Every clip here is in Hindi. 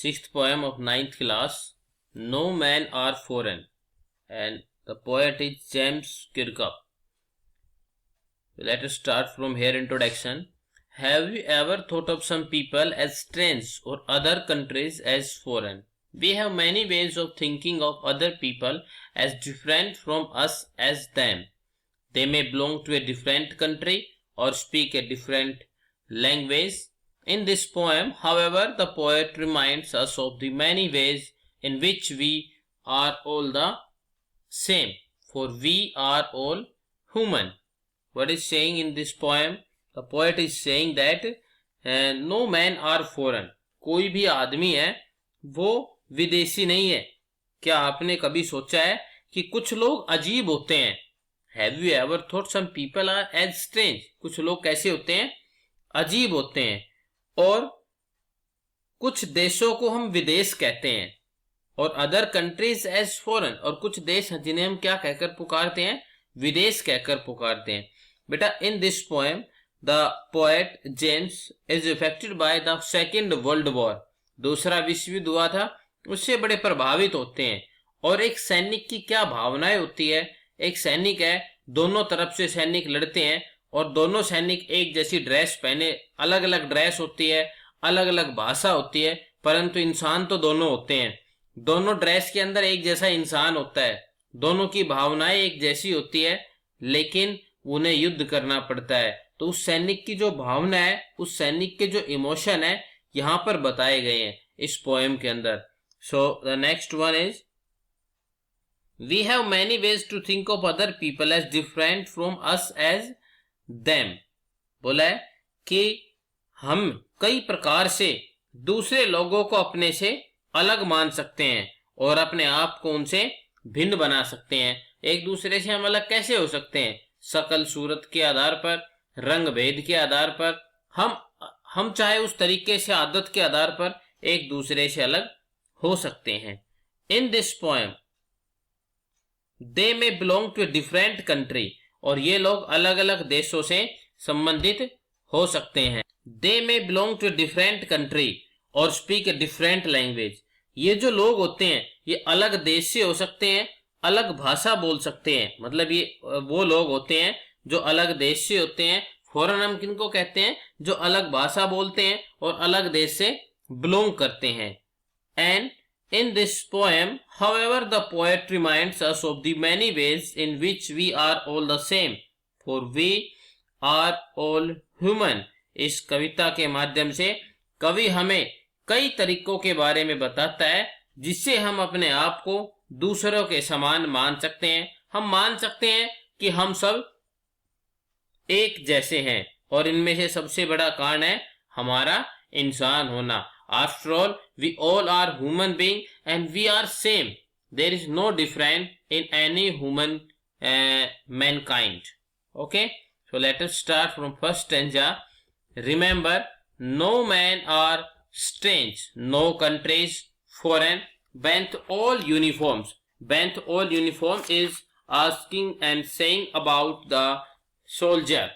sixth poem of ninth class, No Men Are Foreign, and the poet is James Kirkup. Let us start from here. Introduction. Have you ever thought of some people as strange or other countries as foreign? We have many ways of thinking of other people as different from us as them. They may belong to a different country or speak a different language. In this poem, however, the poet reminds us of the many ways in which we are all the same, for we are all human. What is saying in this poem? The poet is saying that no men are foreign. कोई भी आदमी है वो विदेशी नहीं है. क्या आपने कभी सोचा है कि कुछ लोग अजीब होते हैं? Have you ever thought some people are as strange? कुछ लोग कैसे होते हैं? अजीब होते हैं. और कुछ देशों को हम विदेश कहते हैं, और अदर कंट्रीज एज फॉरेन, और कुछ देश हैं जिन्हें हम क्या कहकर पुकारते हैं? विदेश कहकर पुकारते हैं. बेटा, इन this poem the poet James is affected by the second world war. दूसरा विश्व युद्ध हुआ था, उससे बड़े प्रभावित होते हैं. और एक सैनिक की क्या भावनाएं होती है? एक सैनिक है, दोनों तरफ से सैनिक लड़ते हैं और दोनों सैनिक एक जैसी ड्रेस पहने. अलग अलग ड्रेस होती है, अलग अलग भाषा होती है, परंतु इंसान तो दोनों होते हैं. दोनों ड्रेस के अंदर एक जैसा इंसान होता है, दोनों की भावनाएं एक जैसी होती है, लेकिन उन्हें युद्ध करना पड़ता है. तो उस सैनिक की जो भावना है, उस सैनिक के जो इमोशन है, यहां पर बताए गए हैं इस पोएम के अंदर. So the next one is, We have many ways to think of other people as different from us as them. बोला है कि हम कई प्रकार से दूसरे लोगों को अपने से अलग मान सकते हैं और अपने आप को उनसे भिन्न बना सकते हैं. एक दूसरे से हम अलग कैसे हो सकते हैं? शकल सूरत के आधार पर, रंग भेद के आधार पर, हम चाहे उस तरीके से, आदत के आधार पर एक दूसरे से अलग हो सकते हैं. In this poem they may belong to a different country, और ये लोग अलग अलग देशों से संबंधित हो सकते हैं. They may belong to a different country और स्पीक ए डिफरेंट लैंग्वेज. ये जो लोग होते हैं ये अलग देश से हो सकते हैं, अलग भाषा बोल सकते हैं. मतलब ये वो लोग होते हैं जो अलग देश से होते हैं. फॉरेन हम किनको कहते हैं? जो अलग भाषा बोलते हैं और अलग देश से बिलोंग करते हैं. And in this poem, however, the poet reminds us of the many ways in which we are all the same, for we are all human. इस कविता के माध्यम से कवि हमें कई तरीकों के बारे में बताता है जिससे हम अपने आप को दूसरों के समान मान सकते हैं. हम मान सकते हैं कि हम सब एक जैसे हैं, और इनमें से सबसे बड़ा कारण है हमारा इंसान होना. After all, we all are human being and we are same. There is no difference in any human mankind. Okay, so let us start from first stanza. Remember, no men are strange, no countries foreign, bent all uniforms. Bent all uniform is asking and saying about the soldier.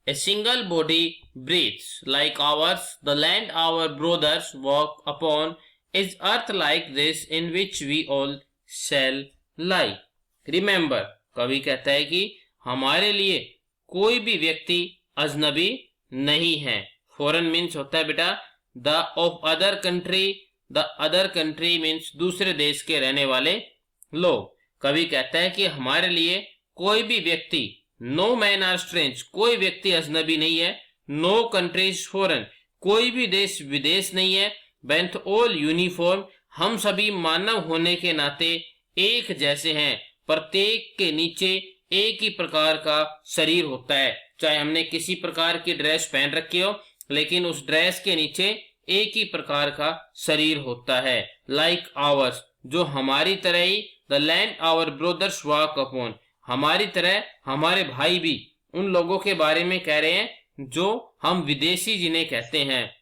A single body breathes like ours. The land our brothers walk upon is earth like this in which we all shall lie. Remember, कवि कहता है कि हमारे लिए कोई भी व्यक्ति अजनबी नहीं है. फॉरेन मीन्स होता है बेटा the of other country. The other country means दूसरे देश के रहने वाले लोग. कवि कहता है कि हमारे लिए कोई भी व्यक्ति, नो मैन आर स्ट्रेंज, कोई व्यक्ति अजनबी नहीं है. नो कंट्रीज फॉरेन, कोई भी देश विदेश नहीं है. बेंथ ऑल यूनिफॉर्म, हम सभी मानव होने के नाते एक जैसे हैं. प्रत्येक के नीचे एक ही प्रकार का शरीर होता है. चाहे हमने किसी प्रकार की ड्रेस पहन रखी हो, लेकिन उस ड्रेस के नीचे एक ही प्रकार का शरीर होता है. लाइक आवर्स, जो हमारी तरह ही. The land our brothers walk upon, हमारी तरह हमारे भाई भी. उन लोगों के बारे में कह रहे हैं जो हम विदेशी जिन्हें कहते हैं,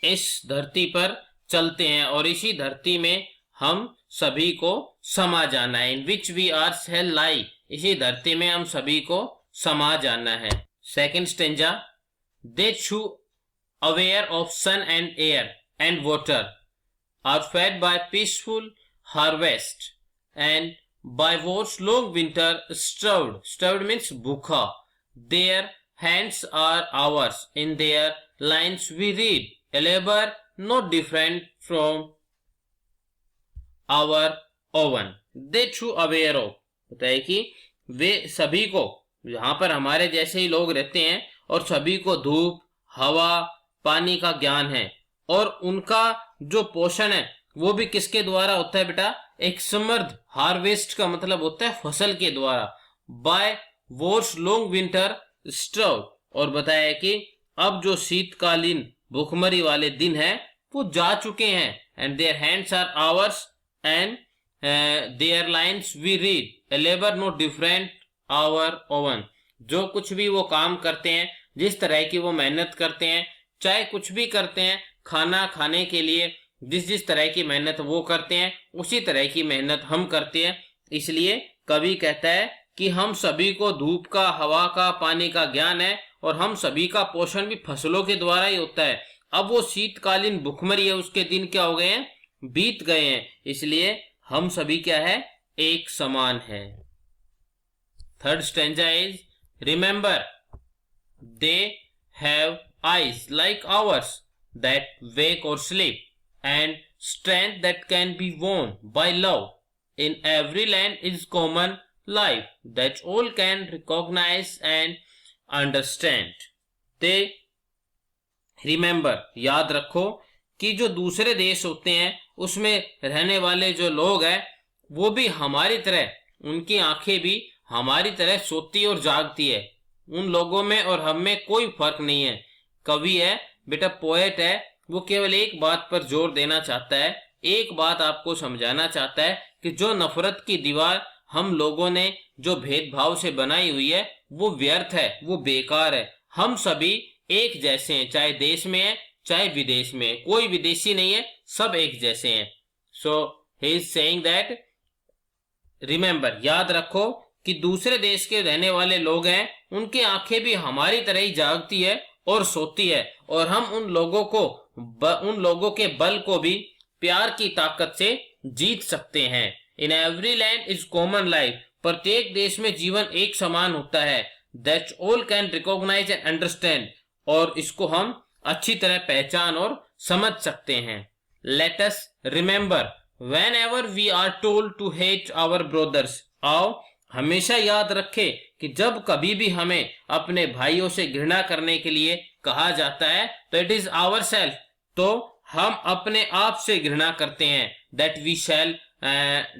इस धरती पर चलते हैं और इसी धरती में हम सभी को समा जाना है. इन विच वी आर शेल लाई, इसी धरती में हम सभी को समा जाना है. Second stanza, they chew aware of sun and air and water, are fed by peaceful harvest, and by wars long winter starved. Starved means bhukha. Their hands are ours. In their lines we read, a labor not different from our oven. They too aware of. होता है कि वे सभी को, यहाँ पर हमारे जैसे ही लोग रहते हैं और सभी को धूप, हवा, पानी का ज्ञान है, और उनका जो पोषण है वो भी किसके द्वारा होता है बेटा? एक समृद्ध हार्वेस्ट का मतलब होता है फसल के द्वारा। बाय वॉर्स लॉन्ग विंटर स्ट्रव, और बताया कि अब जो शीतकालीन भूखमरी वाले दिन है वो जा चुके हैं। And their hands are ours and their lines we read, a labour not different our own. जो कुछ भी वो काम करते हैं, जिस तरह की वो मेहनत करते हैं, चाहे कुछ भी करते हैं, खाना खाने के लिए जिस जिस तरह की मेहनत वो करते हैं उसी तरह की मेहनत हम करते हैं। इसलिए कवि कहता है कि हम सभी को धूप का, हवा का, पानी का ज्ञान है, और हम सभी का पोषण भी फसलों के द्वारा ही होता है। अब वो शीतकालीन भुखमरी है, उसके दिन क्या हो गए हैं? बीत गए हैं। इसलिए हम सभी क्या है? एक समान है। Third stanza is, remember they have eyes like ours that wake or sleep, and strength that can be won by love. In every land is common life that all can recognize and understand. They remember, याद रखो कि जो दूसरे देश होते हैं उसमें रहने वाले जो लोग हैं वो भी हमारी तरह, उनकी आंखें भी हमारी तरह सोती और जागती है। उन लोगों में और हम में कोई फर्क नहीं है। कवि है बेटा, पोएट है, वो केवल एक बात पर जोर देना चाहता है, एक बात आपको समझाना चाहता है कि जो नफरत की दीवार हम लोगों ने जो भेदभाव से बनाई हुई है वो व्यर्थ है, वो बेकार है। हम सभी एक जैसे हैं, चाहे देश में है चाहे विदेश में है, कोई विदेशी नहीं है, सब एक जैसे हैं। So he is saying that remember, याद रखो कि दूसरे देश के रहने वाले लोग हैं, उनकी आंखें भी हमारी तरह ही जागती है और सोती है, और हम उन लोगों के बल को भी प्यार की ताकत से जीत सकते हैं। In every land is common life, प्रत्येक देश में जीवन एक समान होता है। That all can recognise and understand, और इसको हम अच्छी तरह पहचान और समझ सकते हैं। Let us remember whenever we are told to hate our brothers, आओ हमेशा याद रखें कि जब कभी भी हमें अपने भाइयों से घृणा करने के लिए कहा जाता है तो इट इज आवर सेल्फ, तो हम अपने आप से घृणा करते हैं। That we shall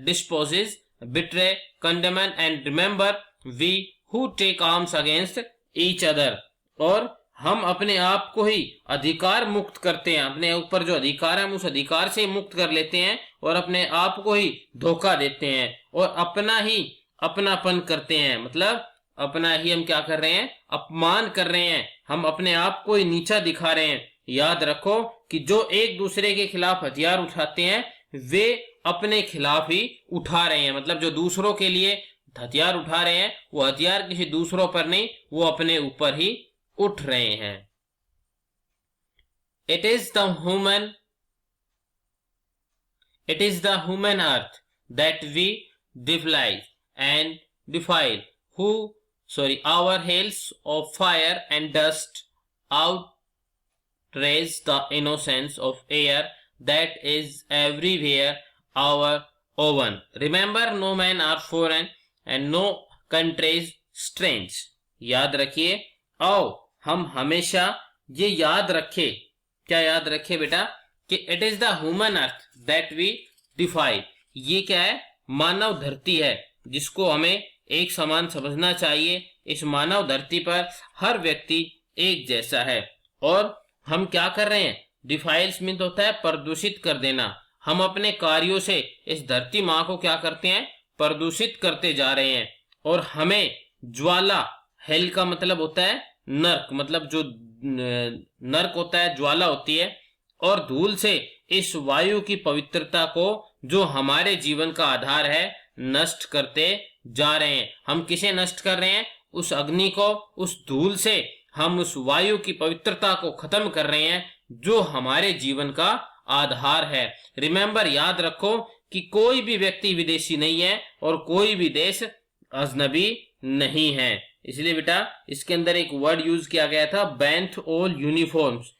dispossess, betray, condemn and remember we who take arms against each other, और हम अपने आप को ही अधिकार मुक्त करते हैं, अपने ऊपर जो अधिकार है हम उस अधिकार से मुक्त कर लेते हैं और अपने आप को ही धोखा देते हैं और अपना ही अपनापन करते हैं। मतलब अपना ही हम क्या कर रहे हैं? अपमान कर रहे हैं, हम अपने आप को ही नीचा दिखा रहे हैं। याद रखो कि जो एक दूसरे के खिलाफ हथियार उठाते हैं वे अपने खिलाफ ही उठा रहे हैं। मतलब जो दूसरों के लिए हथियार उठा रहे हैं वो हथियार किसी दूसरों पर नहीं, वो अपने ऊपर ही उठ रहे हैं। It is the human earth that we devalue and defile, our hails of fire and dust outraise the innocence of air that is everywhere our own. Remember, no men are foreign and no countries strange. याद रखिए, आओ हम हमेशा ये याद रखें। क्या याद रखें बेटा? कि it is the human earth that we defile. ये क्या है? मानव धरती है जिसको हमें एक समान समझना चाहिए। इस मानव धरती पर हर व्यक्ति एक जैसा है, और हम क्या कर रहे हैं? डिफाइल्स मीन होता है प्रदूषित कर देना। हम अपने कार्यों से इस धरती माँ को क्या करते हैं? प्रदूषित करते जा रहे हैं। और हमें ज्वाला, हेल का मतलब होता है नर्क, मतलब जो नर्क होता है ज्वाला होती है, और धूल से इस वायु की पवित्रता को जो हमारे जीवन का आधार है नष्ट करते जा रहे हैं। हम किसे नष्ट कर रहे हैं? उस अग्नि को, उस धूल से हम उस वायु की पवित्रता को खत्म कर रहे हैं जो हमारे जीवन का आधार है। रिमेंबर, याद रखो कि कोई भी व्यक्ति विदेशी नहीं है और कोई भी देश अजनबी नहीं है। इसलिए बेटा इसके अंदर एक वर्ड यूज किया गया था, बेंथ ऑल यूनिफॉर्म्स,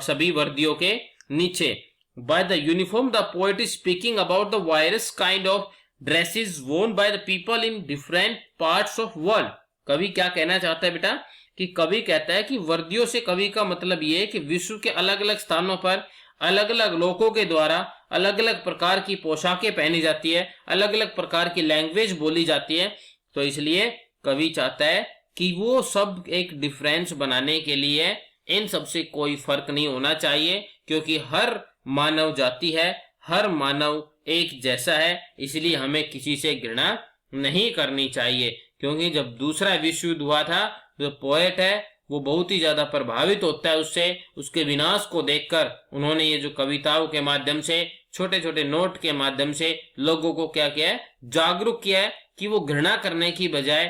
सभी वर्दियों के नीचे। By the uniform the poet is speaking about the virus kind of dresses worn by the people in different parts of world. कवि क्या कहना चाहता है बेटा कि कवि कहता है कि वर्दियों से कवि का मतलब ये है कि विश्व के अलग अलग स्थानों पर अलग अलग लोगों के द्वारा अलग अलग प्रकार की पोशाकें पहनी जाती है, अलग अलग प्रकार की लैंग्वेज बोली जाती है। तो इसलिए कवि चाहता है कि वो सब एक डिफरेंस बनाने के लिए इन सब से कोई फर्क नहीं होना चाहिए, क्योंकि हर मानव जाति है, हर मानव एक जैसा है। इसलिए हमें किसी से घृणा नहीं करनी चाहिए। क्योंकि जब दूसरा विश्व युद्ध हुआ था, जो पोएट है वो बहुत ही ज्यादा प्रभावित होता है उससे, उसके विनाश को देखकर उन्होंने ये जो कविताओं के माध्यम से, छोटे छोटे नोट के माध्यम से लोगों को क्या किया है, जागरूक किया है कि वो घृणा करने की बजाय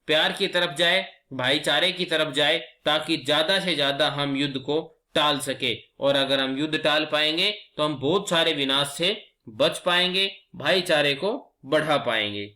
प्यार की तरफ जाए, भाईचारे की तरफ जाए, ताकि ज्यादा से ज्यादा हम युद्ध को टाल सके। और अगर हम युद्ध टाल पाएंगे तो हम बहुत सारे विनाश से बच पाएंगे, भाईचारे को बढ़ा पाएंगे।